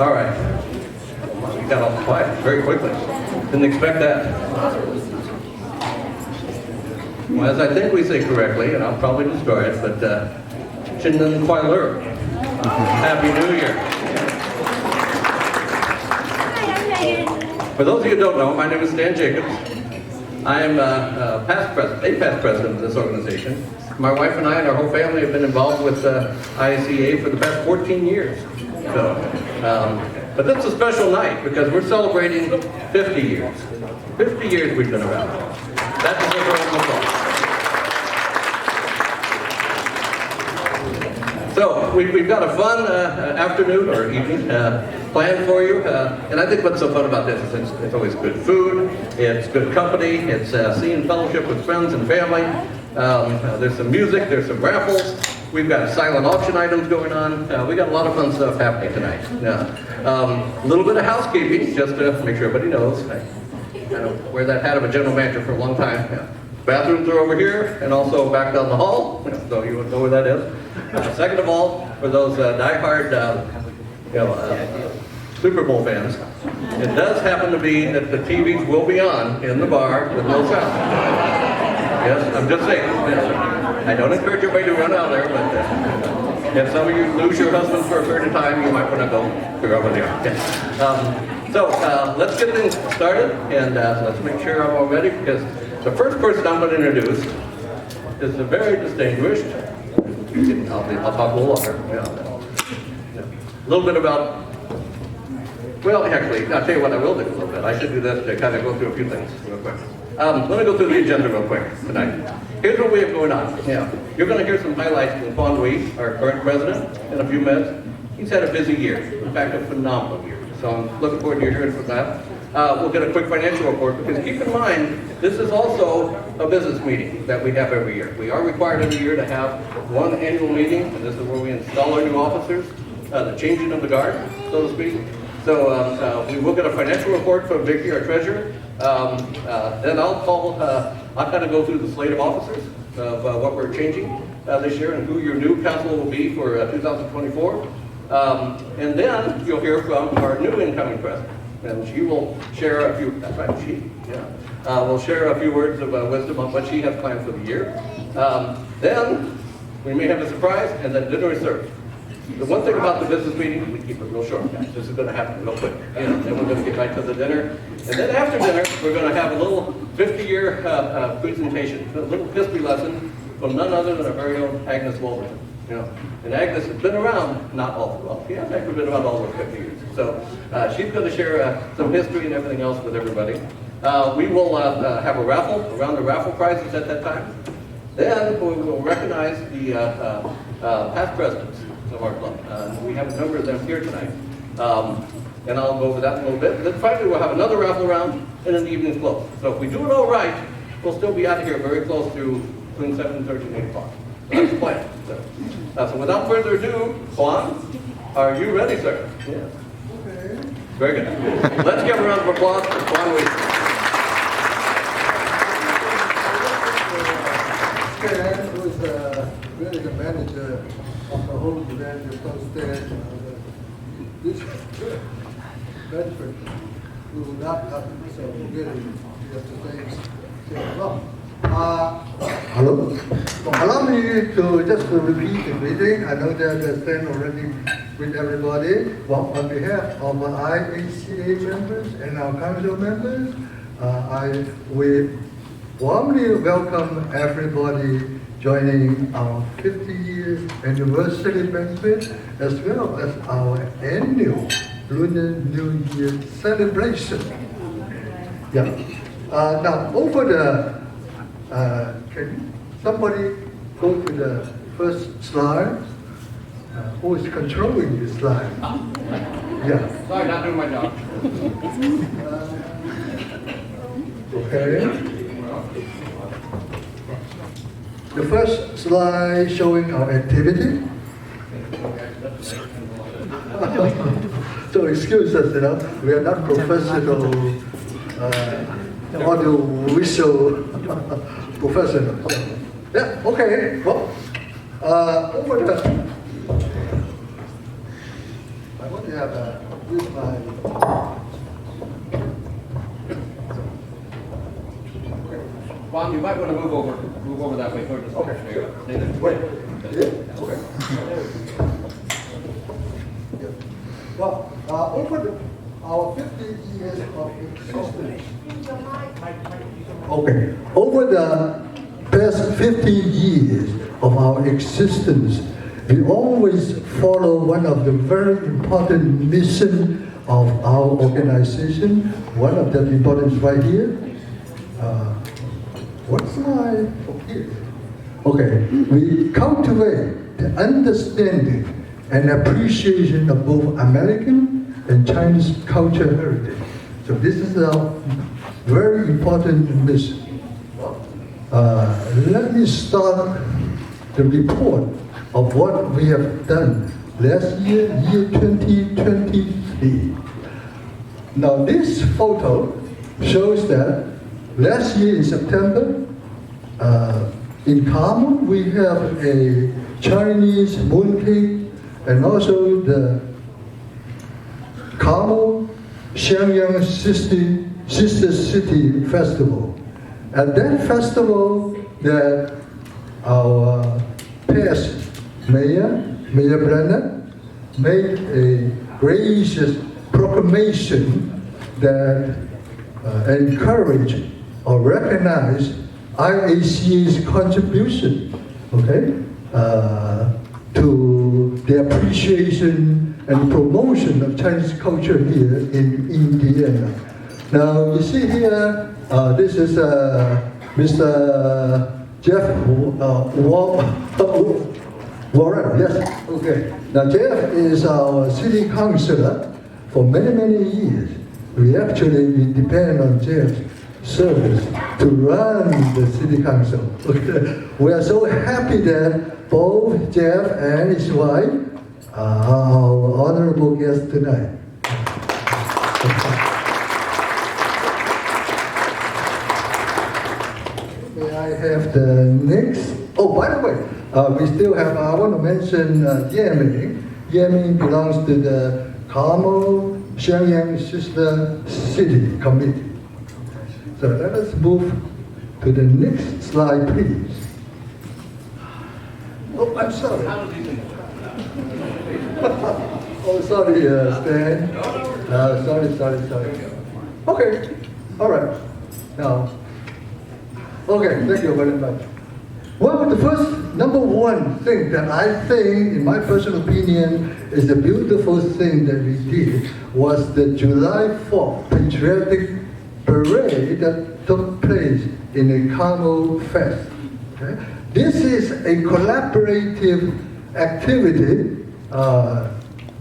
All right. You got all quiet very quickly. Didn't expect that. Well, as I think we say correctly, and I'll probably destroy it, but Chin Kwan. Happy New Year. For those of you who don't know, my name is Stan Jacobs. I am a past president of this organization. My wife and I and our whole family have been involved with IACA for the past 14 years. So, but this is a special night because we're celebrating 50 years. 50 years we've been around. That's a round of applause. So we've got a fun afternoon or evening planned for you. And I think what's so fun about this is it's always good food, it's good company, it's seeing fellowship with friends and family. There's some music, there's some raffles. We've got silent auction items going on. We got a lot of fun stuff happening tonight. A little bit of housekeeping, just to make sure everybody knows. I wear that hat of a general manager for a long time. Bathrooms are over here, and also back down the hall, so you would know where that is. Second of all, for those die-hard Super Bowl fans, it does happen to be that the TVs will be on in the bar with no sound. Yes, I'm just saying. I don't encourage everybody to run out there, but if some of you lose your husbands for a period of time, you might want to go figure out where they are. So let's get things started, and let's make sure I'm all ready, because the first person I'm going to introduce is a very distinguished, I'll talk a little longer, a little bit about, well, actually, I'll tell you what I will do a little bit. I should do this to kind of go through a few things real quick. Let me go through the agenda real quick tonight. Here's what we have going on. You're going to hear some highlights from Kwan, our current president, in a few minutes. He's had a busy year, in fact, a phenomenal year. So I'm looking forward to hearing from that. We'll get a quick financial report, because keep in mind, this is also a business meeting that we have every year. We are required every year to have one annual meeting, and this is where we install our new officers, the changing of the guard, so to speak. So we will get a financial report from Vicki, our treasurer. Then I'll kind of go through the slate of officers of what we're changing this year and who your new council will be for 2024. And then you'll hear from our new incoming president. And she will share a few, that's right, will share a few words of wisdom on what she has planned for the year. Then we may have a surprise, and then dinner is served. The one thing about the business meeting, we keep it real short, guys. This is going to happen real quick. Then we're going to get right to the dinner. And then after dinner, we're going to have a little 50-year presentation, a little history lesson from none other than our very own Agnes Wolverton. And Agnes has been around, not all, well, she has actually been around all those 50 years. So she's going to share some history and everything else with everybody. We will have a raffle, around the raffle prizes at that time. Then we will recognize the past presidents of our club. We have a number of them here tonight. And I'll go over that in a little bit. Then finally we'll have another raffle round, and then the evening's close. So if we do it all right, we'll still be out of here very close to between 7:30 and 8 o'clock. That's the plan. So without further ado, Kwan, are you ready, sir? Yes. Okay. Very good. Let's give a round of applause for Kwan Week. Stan was really the manager of the whole event. You're supposed to stand. This Bedford, we will not have so really you have to say hello. Hello. Allow me to just repeat the greeting. I know that Stan already with everybody. Well, on behalf of our IACA members and our council members, we warmly welcome everybody joining our 50 years anniversary banquet, as well as our annual Lunar New Year celebration. Now, over the can somebody go to the first slide? Who is controlling this slide? Sorry, not doing my job. Okay. The first slide showing our activity. So excuse us, we are not professional audio visual professional. Yeah, okay. Well, over the I want to have This is my Kwan, you might want to move over that way toward the Okay. Stay there. wait. Yeah? Okay. Yeah. Well, over our 50 years of existence. Okay. Over the past 50 years of our existence, we always follow one of the very important missions of our organization. One of the important is right here. What's my, here? Okay, we cultivate the understanding and appreciation of both American and Chinese culture heritage. So this is a very important mission. Let me start the report of what we have done last year, year 2023. Now this photo shows that last year in September, in Kwan, we have a Chinese mooncake and also the Kwan Xiangyang Sister City Festival. At that festival, that our past Mayor Brenner, made a gracious proclamation that encouraged or recognized IACA's contribution, okay, to the appreciation and promotion of Chinese culture here in Indiana. Now, you see here, this is Mr. Jeff Warren, yes, okay. Now, Jeff is our city councilor for many, many years. We depend on Jeff's service to run the city council. Okay. We are so happy that both Jeff and his wife are our honorable guests tonight. May I have the next? Oh, by the way, we still have, I want to mention Yeming. Yeming belongs to the Kwan Xiangyang Sister City Committee. So let us move to the next slide, please. Oh, I'm sorry. Oh, sorry, Stan. Sorry. Okay, all right. Now, okay, thank you very much. Well, the first, number one thing that I think, in my personal opinion, is the beautiful thing that we did was the July 4th Patriotic Parade that took place in the Kwan Fest. Okay? This is a collaborative activity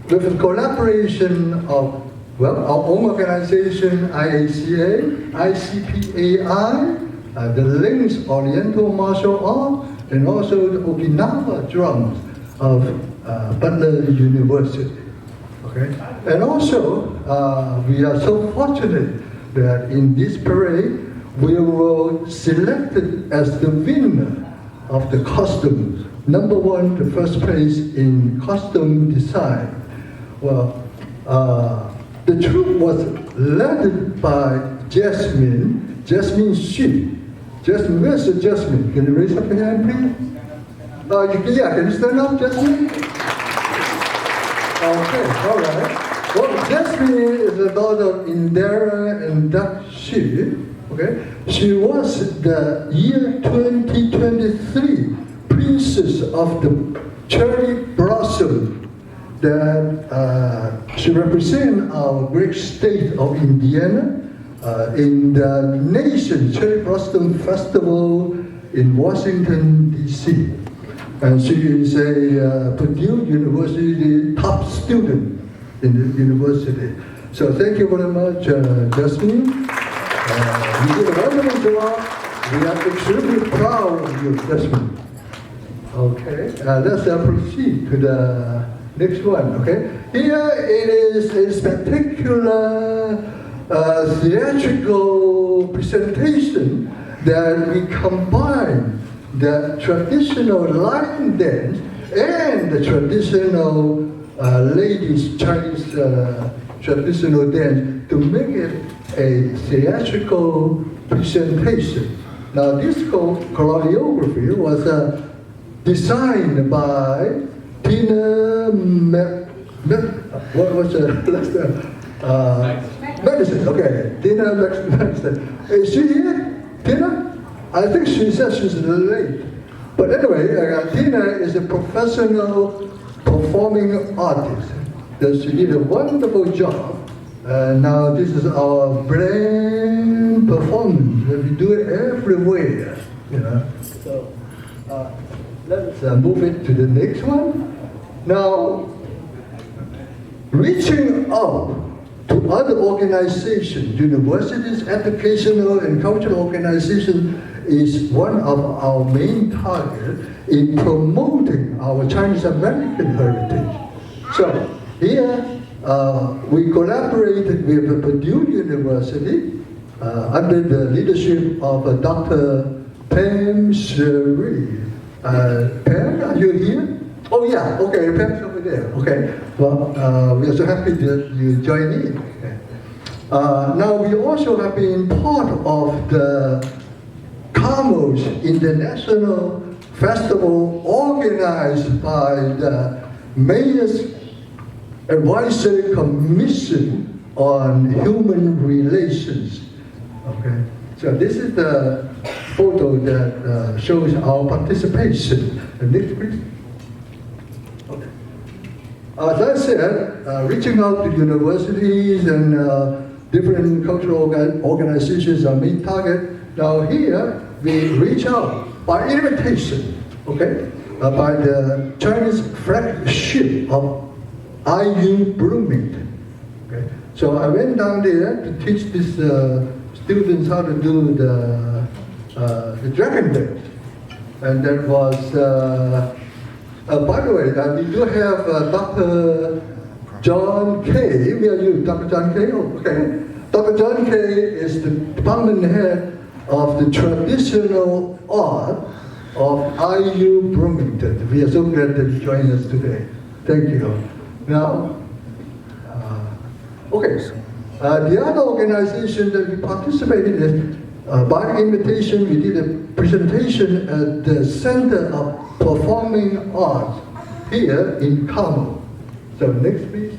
with a collaboration of, well, our own organization, IACA, ICPAI, the Links Oriental Martial Art, and also the Okinawa drums of Butler University. Okay? And also, we are so fortunate that in this parade, we were selected as the winner of the costumes. Number one, the first place in costume design. Well, the troop was led by Jasmine Xu. Jasmine, where's the Jasmine? Can you raise up your hand, please? Can you stand up, Jasmine? Okay, all right. Well, Jasmine is the daughter of Indira and Doug Xu. Okay, she was the year 2023 Princess of the Cherry Blossom. That she represents our great state of Indiana in the Nation Cherry Blossom Festival in Washington, D.C. And she is a Purdue University top student in the university. So thank you very much, Jasmine. You did a wonderful job. We are extremely proud of you, Jasmine. Okay, let's proceed to the next one, okay? Here it is a spectacular theatrical presentation that we combine the traditional lion dance and the traditional ladies' Chinese traditional dance to make it a theatrical presentation. Now this choreography was designed by Tina Madison, okay, Tina Madison. Is she here? Tina? I think she said she's late. But anyway, Tina is a professional performing artist. She did a wonderful job. Now this is our brand performance. We do it everywhere, you know. So let's move it to the next one. Now, reaching out to other organizations, universities, educational and cultural organizations is one of our main targets in promoting our Chinese American heritage. So here we collaborated with Purdue University under the leadership of Dr. Pam Sherry. Pam, are you here? Oh yeah, okay, Pam's over there. Okay, well, we are so happy that you joined in. Okay. Now we also have been part of the Carmel's International Festival organized by the Mayor's Advisory Commission on Human Relations. Okay, so this is the photo that shows our participation. Next, please. Okay. As I said, reaching out to universities and different cultural organizations are main target. Now here, we reach out by invitation, okay, by the Chinese flagship of IU Bloomington. Okay. So I went down there to teach these students how to do the dragon dance. And that was, by the way, we do have Dr. John Kay. Where are you, Dr. John Kay? Oh, okay. Dr. John Kay is the department head of the traditional art of IU Bloomington. We are so glad that you joined us today. Thank you. Now, okay. The other organization that we participated in, by invitation, we did a presentation at the Center of Performing Arts here in Carmel. So next, please.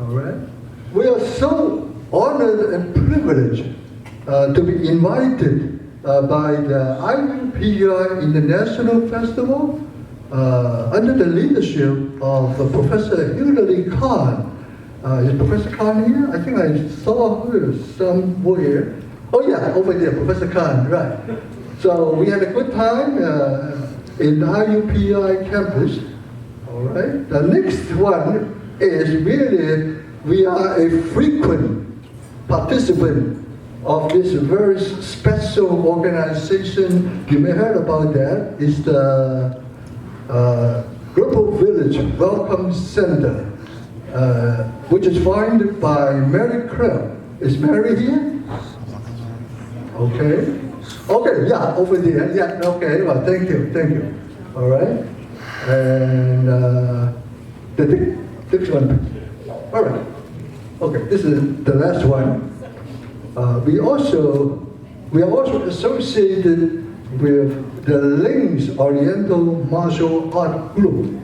All right. We are so honored and privileged to be invited by the IACA International Festival under the leadership of Professor Hilary Kwan. Is Professor Kwan here? I think I saw her somewhere. Oh yeah, over there, Professor Kwan, right. So we had a good time in the IUPI campus. All right. The next one is really, we are a frequent participant of this very special organization. You may have heard about that. It's the Global Village Welcome Center, which is founded by Mary Krell. Is Mary here? Okay. Okay, yeah, over there. Yeah, okay, well, thank you. All right. And the next one. All right. Okay, this is the last one. We are also associated with the Ling's Oriental Martial Art Group.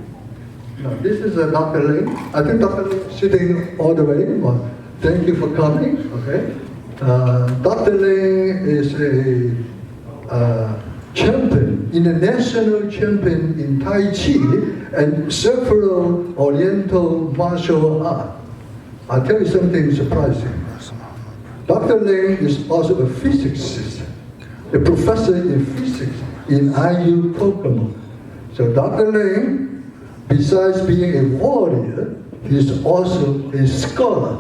Now, this is Dr. Ling. I think Dr. Ling is sitting all the way. Well, thank you for coming. Okay. Dr. Ling is a champion, international champion in Tai Chi and several Oriental martial arts. I'll tell you something surprising. Dr. Ling is also a physicist, a professor in physics in IU Kokomo. So Dr. Ling, besides being a warrior, he's also a scholar.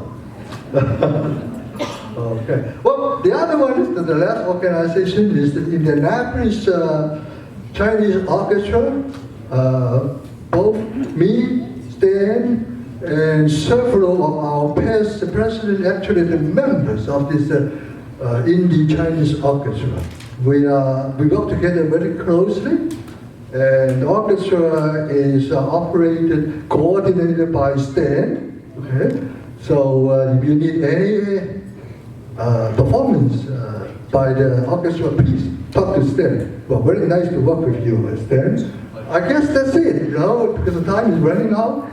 Okay. Well, the other one is the last organization is the Indianapolis Chinese Orchestra. Both me, Stan, and several of our past presidents, actually the members of this Indie Chinese Orchestra. We work together very closely, and the orchestra is coordinated by Stan. Okay. So if you need any performance by the orchestra, please talk to Stan. Well, very nice to work with you, Stan. I guess that's it, because the time is running out.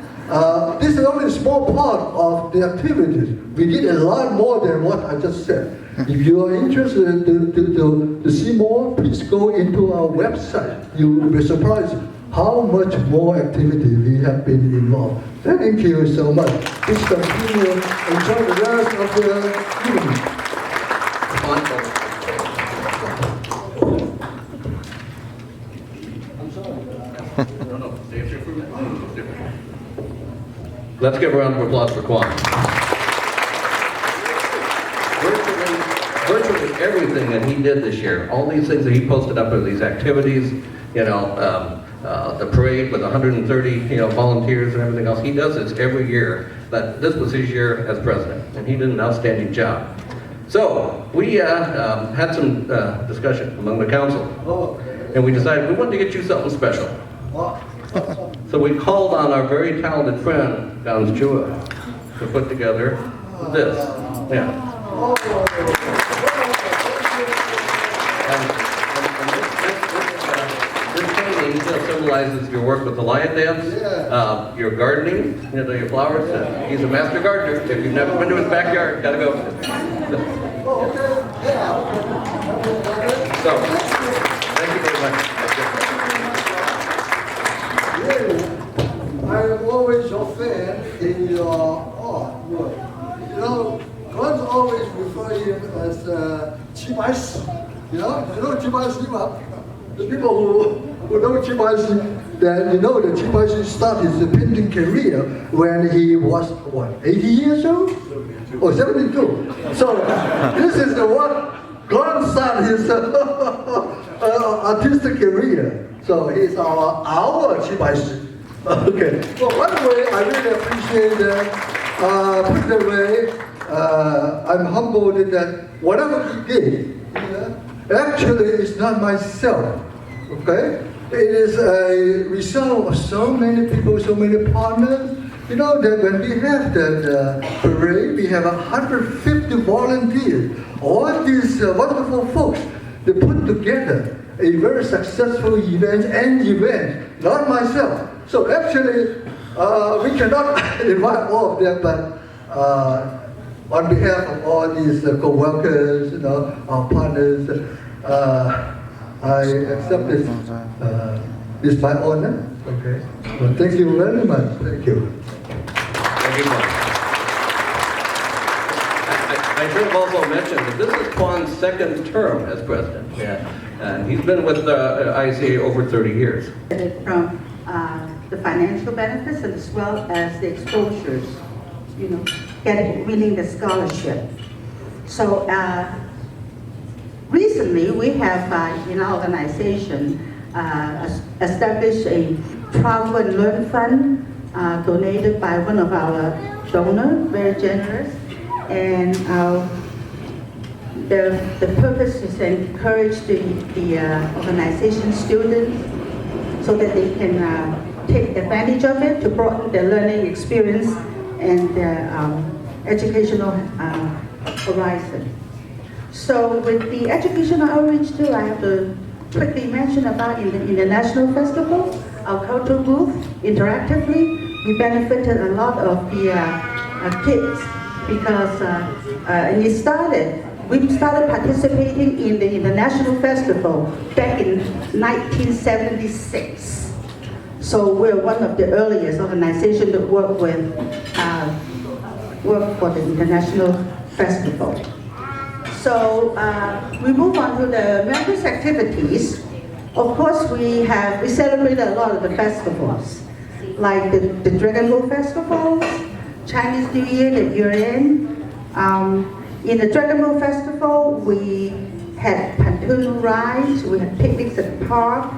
This is only a small part of the activities. We did a lot more than what I just said. If you are interested to see more, please go into our website. You will be surprised how much more activity we have been involved. Thank you so much. Please continue, enjoy the rest of the evening. No, stay here for a minute. Let's give a round of applause for Kwan. Virtually everything that he did this year, all these things that he posted up with these activities, the parade with 130, volunteers and everything else, he does this every year. But this was his year as president, and he did an outstanding job. So we had some discussion among the council, and we decided we wanted to get you something special. So we called on our very talented friend, Gans Chua, to put together this. Yeah. This painting symbolizes your work with the lion dance, your gardening, your flowers. He's a master gardener. If you've never been to his backyard, gotta go. So, thank you very much. I'm always your fan in your artwork. God's always refer him as Chibaisi. You know Chibaisi? The people who know Chibaisi, then you know that Chibaisi started his painting career when he was, 80 years old? Or 72. So this is the one God started his artistic career. So he's our Chibaisi. Okay. Well, by the way, I really appreciate that. Put it away, I'm humbled that whatever he did, actually it's not myself. Okay? It is a result of so many people, so many partners. You know that when we have that parade, we have 150 volunteers. All these wonderful folks, they put together a very successful event, not myself. So actually, we cannot invite all of them, but on behalf of all these co-workers, our partners, I accept this. This is my honor. Okay. Well, thank you very much. Thank you. Thank you, Kwan. I should have also mentioned that this is Kwan's second term as president. Yeah. And he's been with IACA over 30 years. From the financial benefits as well as the exposures, winning the scholarship. So recently we have in our organization established a travel and learn fund donated by one of our donors, very generous, and the purpose is to encourage the organization students so that they can take advantage of it to broaden their learning experience and their educational horizon. So with the educational outreach too, I have to quickly mention about in the International Festival, our cultural booth, interactively, we benefited a lot of the kids because we started participating in the International Festival back in 1976. So we're one of the earliest organizations that work for the International Festival. So we move on to the members' activities. Of course, we celebrate a lot of the festivals, like the Dragon Boat Festival, Chinese New Year, the year-end. In the Dragon Boat Festival, we had pontoon rides, we had picnics at the park.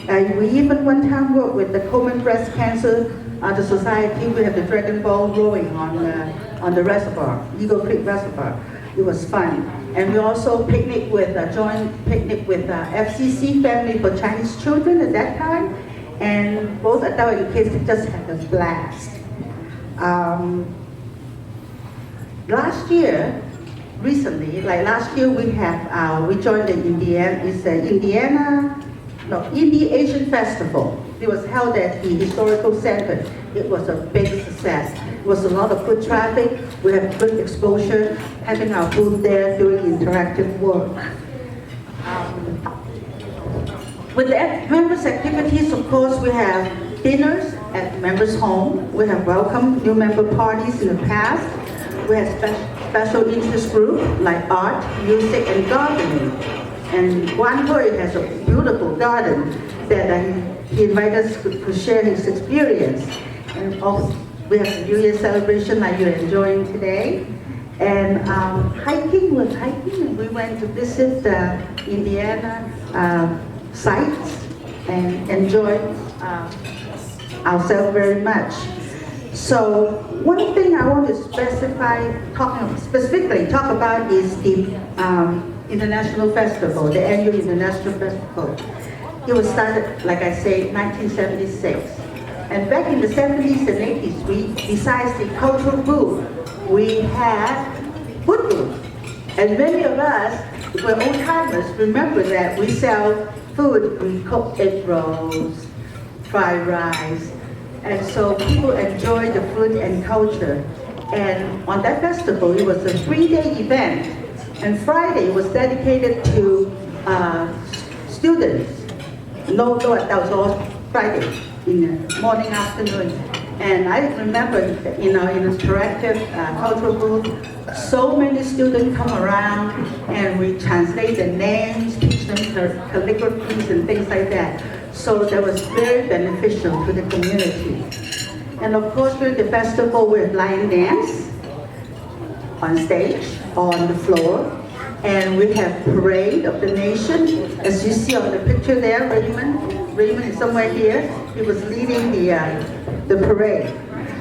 We even one time worked with the Coleman Breast Cancer the Society. We had the Dragon Ball rowing on the reservoir, Eagle Creek Reservoir. It was fun. And we also joint picnic with FCC Family for Chinese Children at that time. And both adult and kids just had a blast. last year, recently, like last year, we joined the Indie Asian Festival. It was held at the Historical Center. It was a big success. It was a lot of foot traffic. We had good exposure, having our booth there, doing interactive work. With the members' activities, of course, we have dinners at members' home. We have welcomed new member parties in the past. We have special interest groups like art, music, and gardening. And Banquet has a beautiful garden that he invited us to share his experience. And also, we have the New Year celebration like you're enjoying today. And hiking, and we went to visit the Indiana sites and enjoyed ourselves very much. So one thing I want to specifically talk about is the International Festival, the annual International Festival. It was started, like I say, 1976. And back in the 70s and 80s, besides the cultural booth, we had food booth. And many of us, who are old-timers, remember that we sell food. We cook egg rolls, fried rice. And so people enjoy the food and culture. And on that festival, it was a 3-day event. And Friday was dedicated to students. No, that was all Friday, in the morning, afternoon. And I remember, in an interactive cultural booth, so many students come around and we translate the names, teach them calligraphies and things like that. So that was very beneficial to the community. And of course, during the festival, we had lion dance on stage, on the floor. And we have parade of the nation. As you see on the picture there, Raymond is somewhere here. He was leading the parade.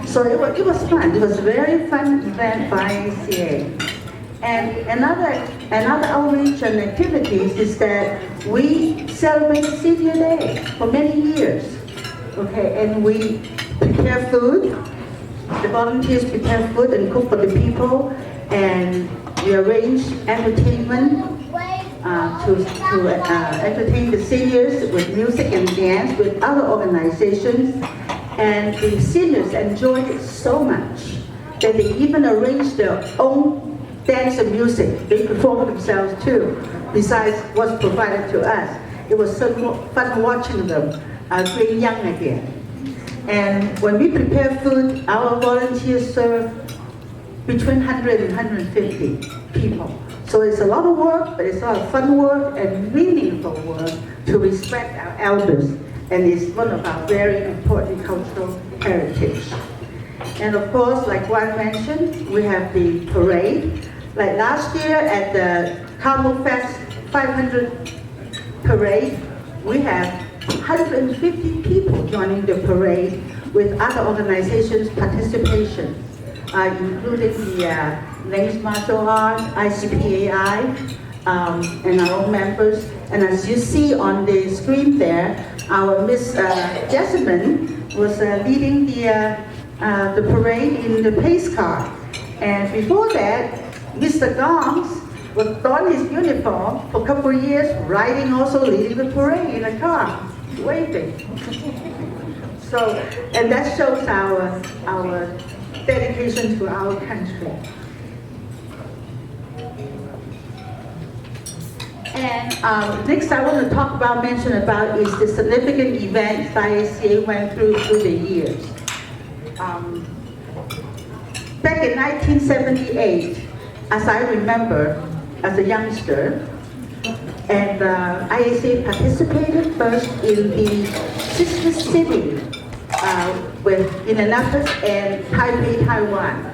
So it was fun. It was a very fun event by IACA. And another outreach and activities is that we celebrate Senior Day for many years. Okay, and we prepare food. The volunteers prepare food and cook for the people, and we arrange entertainment to entertain the seniors with music and dance with other organizations. And the seniors enjoyed it so much that they even arranged their own dance and music. They performed themselves too, besides what's provided to us. It was so fun watching them being young again. And when we prepare food, our volunteers serve between 100 and 150 people. So it's a lot of work, but it's a lot of fun work and meaningful work to respect our elders. And it's one of our very important cultural heritage. And of course, like Kwan mentioned, we have the parade. Like last year at the Carmel Fest 500 parade, we have 150 people joining the parade with other organizations' participation, including the Ladies Martial Arts, ICPAI, and our own members. And as you see on the screen there, our Miss Jessamine was leading the parade in the pace car. And before that, Mr. Gomes was donned his uniform for a couple of years, leading the parade in a car, waving. So, and that shows our dedication to our country. And next I want to mention about is the significant events IACA went through the years. Back in 1978, as I remember, as a youngster, and IACA participated first in the sister city with Indianapolis and Taipei, Taiwan.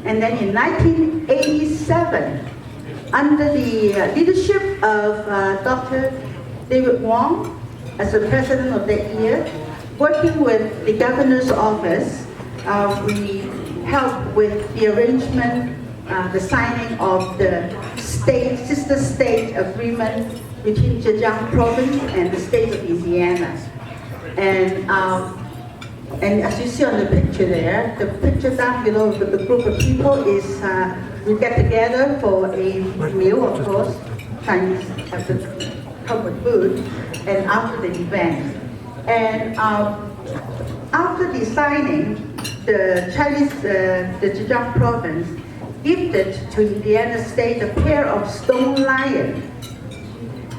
And then in 1987, under the leadership of Dr. David Wong as the president of that year, working with the governor's office, we helped with the arrangement, the signing of the sister state agreement between Zhejiang province and the state of Indiana. And And as you see on the picture there, the picture down below with the group of people is we get together for a meal, of course. Chinese have to come with food, and after the event. And after the signing, the Chinese, the Zhejiang province, gifted to Indiana State a pair of stone lions.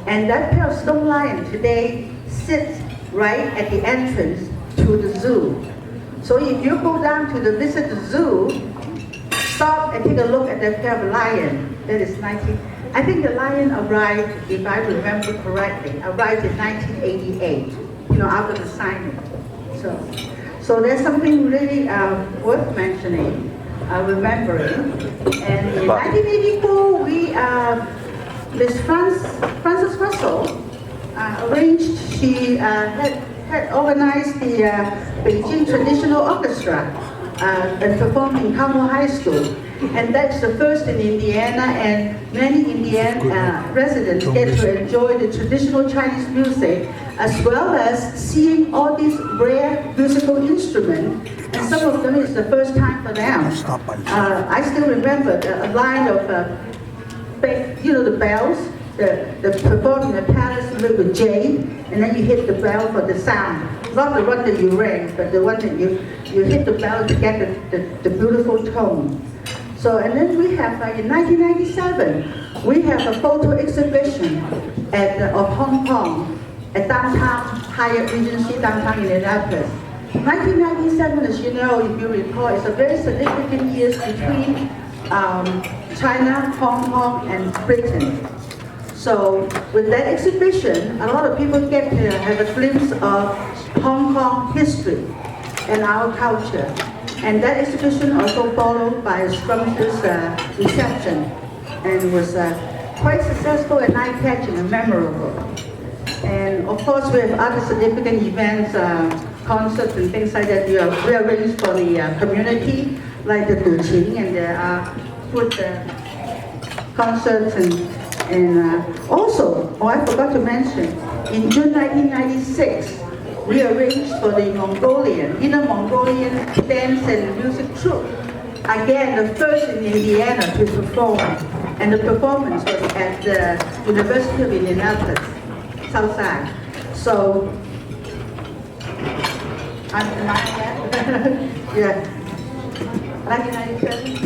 And that pair of stone lions today sits right at the entrance to the zoo. So if you go down to visit the zoo, stop and take a look at that pair of lions. That is I think the lion arrived, if I remember correctly, arrived in 1988, after the signing. So there's something really worth mentioning, remembering. And in 1984, Miss Frances Russell arranged, she had organized the Beijing Traditional Orchestra and performed in Carmel High School. And that's the first in Indiana, and many Indiana residents get to enjoy the traditional Chinese music, as well as seeing all these rare musical instruments. And some of them is the first time for them. I still remember a line of, the bells, the performed in the palace with jade, and then you hit the bell for the sound. Not the one that you rang, but the one that you hit the bell to get the beautiful tone. So, and then we have, in 1997, we have a photo exhibition of Hong Kong at downtown Hyatt Regency, downtown Indianapolis. 1997, as you know, if you recall, is a very significant year between China, Hong Kong, and Britain. So, with that exhibition, a lot of people get to have a glimpse of Hong Kong history and our culture. And that exhibition also followed by a scrumptious reception, and was quite successful and eye-catching and memorable. And of course, we have other significant events, concerts and things like that we arranged for the community, like the Duqing, and there are food concerts and also, I forgot to mention, in June 1996, we arranged for the Inner Mongolian dance and music troupe. Again, the first in Indiana to perform, and the performance was at the University of Indianapolis, Southside. So, am I there? Yeah. 1997.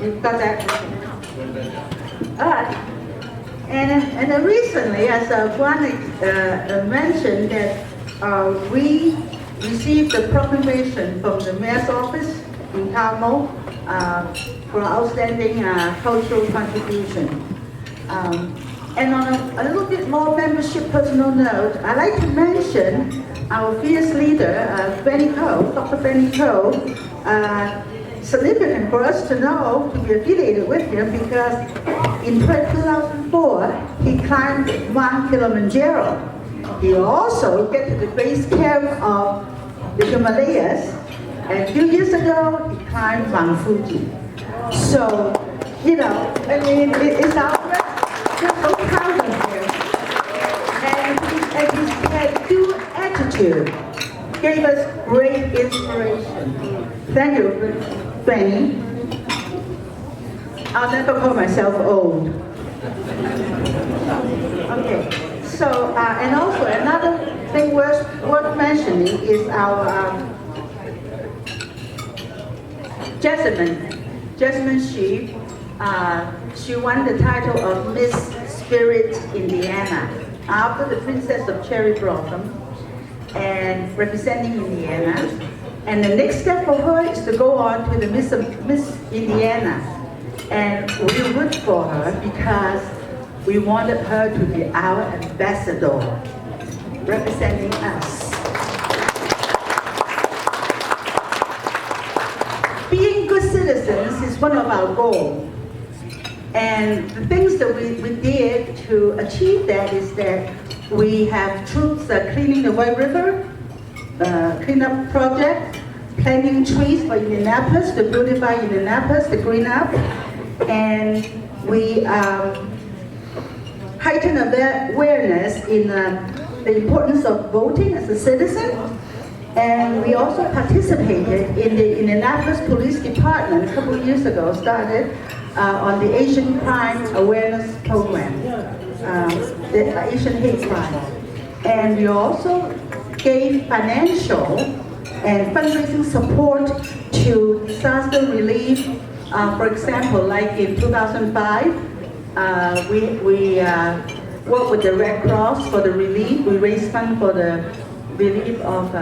You've got that? All right. And then recently, as Kwan mentioned, that we received a proclamation from the mayor's office in Carmel for outstanding cultural contribution. And on a little bit more membership personal note, I'd like to mention our fierce leader, Benny Ko, Dr. Benny Ko. Significant for us to know, to be affiliated with him, because in 2004, he climbed Mount Kilimanjaro. He also get to the base camp of the Himalayas, and a few years ago, he climbed Mount Fuji. So, I mean, it's our we're so proud of him. And his can-do attitude gave us great inspiration. Thank you, Benny. I'll never call myself old. Okay, so, and also another thing worth mentioning is our Jasmine Shi. She won the title of Miss Spirit Indiana after the Princess of Cherry Blossom, and representing Indiana. And the next step for her is to go on to the Miss Indiana. And we root for her because we wanted her to be our ambassador, representing us. Being good citizens is one of our goals. And the things that we did to achieve that is that we have troops cleaning the White River, cleanup project, planting trees for Indianapolis, to beautify Indianapolis, to green up, and we heighten awareness in the importance of voting as a citizen. And we also participated in the Indianapolis Police Department a couple of years ago, started on the Asian Crime Awareness Program, the Asian hate crime. And we also gave financial and fundraising support to disaster relief. For example, like in 2005, we worked with the Red Cross for the relief. We raised funds for the relief of the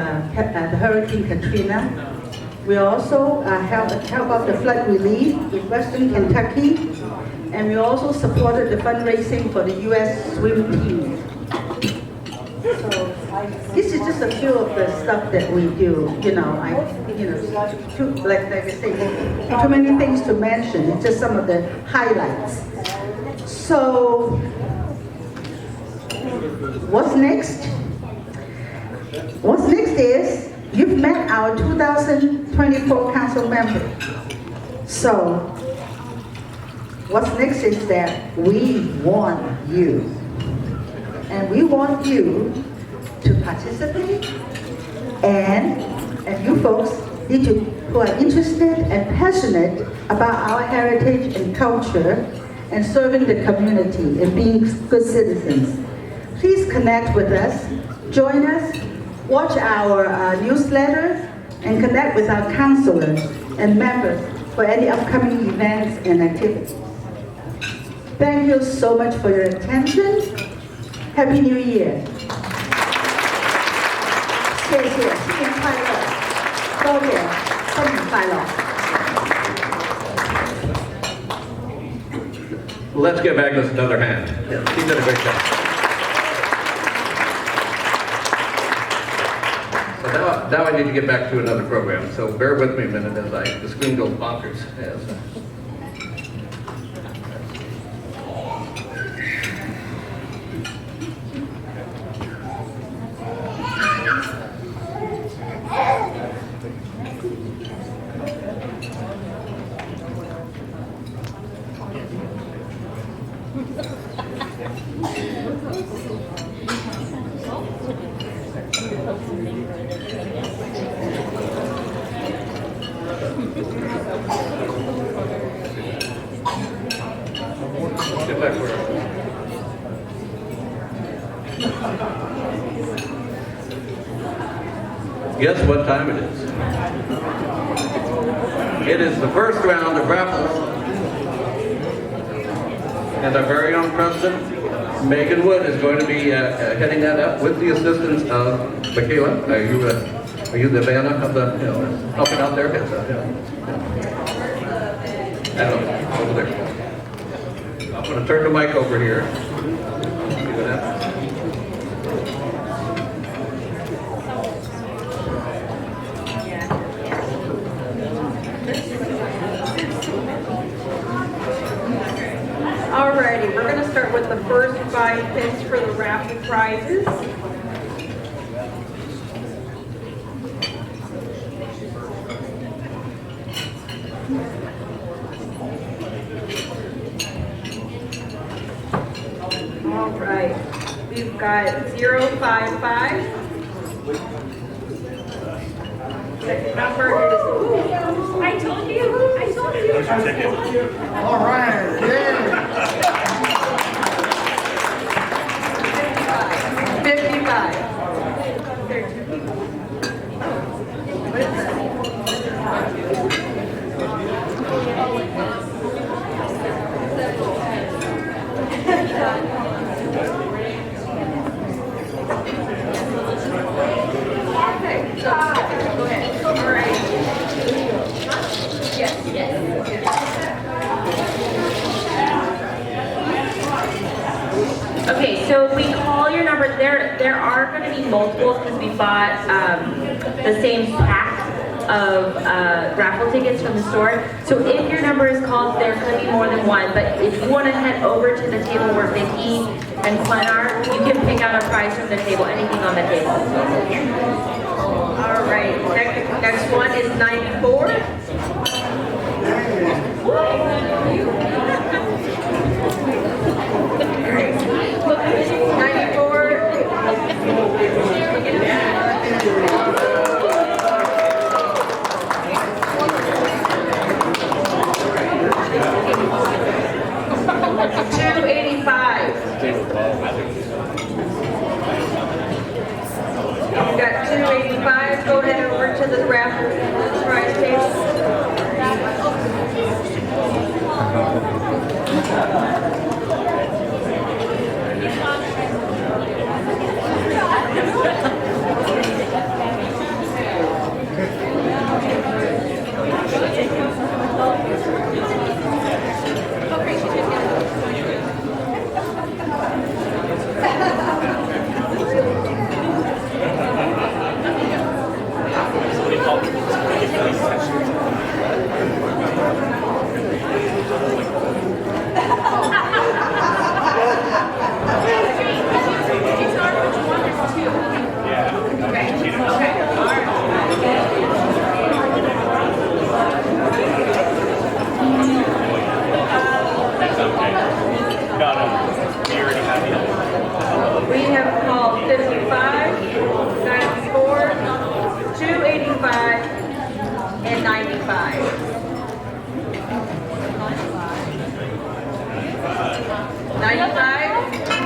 Hurricane Katrina. We also helped out the flood relief in Western Kentucky, and we also supported the fundraising for the U.S. swim team. So this is just a few of the stuff that we do. Like I say, too many things to mention. It's just some of the highlights. So what's next? What's next is you've met our 2024 council member. So what's next is that we want you. And we want you to participate, and you folks who are interested and passionate about our heritage and culture and serving the community and being good citizens. Please connect with us, join us, watch our newsletter, and connect with our counselors and members for any upcoming events and activities. Thank you so much for your attention. Happy New Year! 谢谢，新年快乐，多点，新年快乐。Let's give Agnes another hand. She did a great job. So now I need to get back to another program. So bear with me a minute as the screen goes bonkers. Get back where. Guess what time it is? It is the first round of raffles. And our very own president, Megan Wood, is going to be heading that up with the assistance of Michaela. Are you the Vanna of the, helping out there? Yes, I don't know, over there. I'm going to turn the mic over here. Alrighty, we're going to start with the first 5 pins for the raffle prizes. Alright, we've got 055. Second number is, I told you. All right, yeah. 55. Okay, so go ahead. All right. Yes. Okay, so we call your number. There are going to be multiples because we bought the same pack of raffle tickets from the store. So if your number is called, there could be more than one. But if you want to head over to the table where Vicky and Kwan are, you can pick out a prize from the table, anything on the table. All right. Next one is 94. 94. to the raffle prize table. We have called 55.